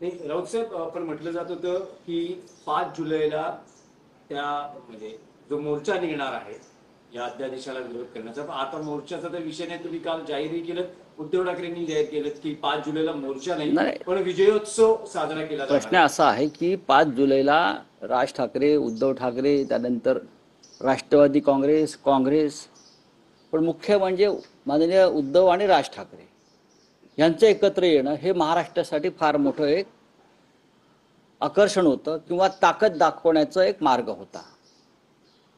राऊत साहेब, आपण म्हटलं जात होतं की 5 जुलैला त्या म्हणजे जो मोर्चा निघणार आहे या अध्यादेशाला विरोध करण्याचा, पण आता मोर्चाचा तर विषय नाही. तुम्ही काल जाहीरही केलं, उद्धव ठाकरेंनी जाहीर केलं की 5 जुलैला मोर्चा नाही नाही, पण विजयोत्सव साजरा केला जाणार प्रश्न आहे. असा आहे की 5 जुलैला राज ठाकरे, उद्धव ठाकरे, त्यानंतर राष्ट्रवादी काँग्रेस, काँग्रेस, पण मुख्य म्हणजे माननीय उद्धव आणि राज ठाकरे यांचं एकत्र येणं हे महाराष्ट्रासाठी फार मोठं एक आकर्षण होतं किंवा ताकद दाखवण्याचा एक मार्ग होता.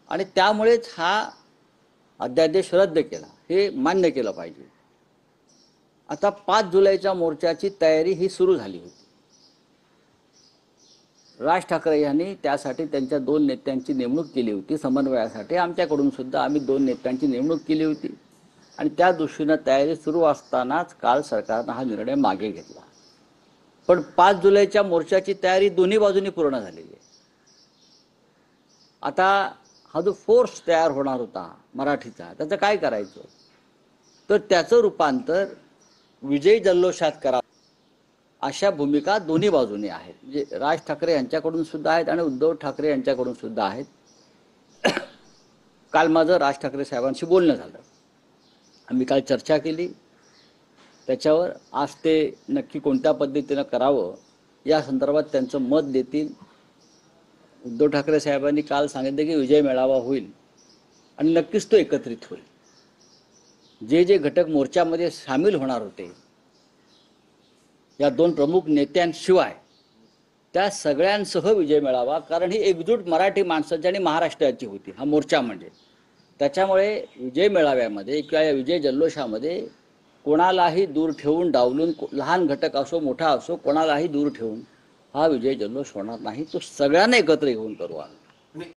आणि त्यामुळेच हा अध्यादेश रद्द केला, हे मान्य केलं पाहिजे. आता 5 जुलैच्या मोर्चाची तयारी ही सुरू झाली होती. राज ठाकरे यांनी त्यासाठी त्यांच्या 2 नेत्यांची नेमणूक केली होती समन्वयासाठी. आमच्याकडून सुद्धा आम्ही 2 नेत्यांची नेमणूक केली होती आणि त्या दृष्टीनं तयारी सुरू असतानाच काल सरकारनं हा निर्णय मागे घेतला. पण 5 जुलैच्या मोर्चाची तयारी दोन्ही बाजूंनी पूर्ण झालेली आहे. आता हा जो फोर्स तयार होणार होता मराठीचा, त्याचं काय करायचं, तर त्याचं रूपांतर विजय जल्लोषात करा अशा भूमिका दोन्ही बाजूने आहेत. म्हणजे राज ठाकरे यांच्याकडून सुद्धा आहेत आणि उद्धव ठाकरे यांच्याकडून सुद्धा आहेत. काल माझं राज ठाकरे साहेबांशी बोलणं झालं, आम्ही काल चर्चा केली त्याच्यावर. आज ते नक्की कोणत्या पद्धतीनं करावं या संदर्भात त्यांचं मत देतील. उद्धव ठाकरे साहेबांनी काल सांगितलं की विजय मेळावा होईल आणि नक्कीच तो एकत्रित होईल. जे जे घटक मोर्चामध्ये सामील होणार होते या 2 प्रमुख नेत्यांशिवाय त्या सगळ्यांसह विजय मेळावा, कारण ही एकजूट मराठी माणसाची आणि महाराष्ट्राची होती हा मोर्चा म्हणजे. त्याच्यामुळे विजय मेळाव्यामध्ये किंवा या विजय जल्लोषामध्ये कोणालाही दूर ठेवून, डावलून, लहान घटक असो मोठा असो, कोणालाही दूर ठेवून हा विजय जल्लोष होणार नाही. तो सगळ्यांना एकत्र घेऊन करू आम्ही.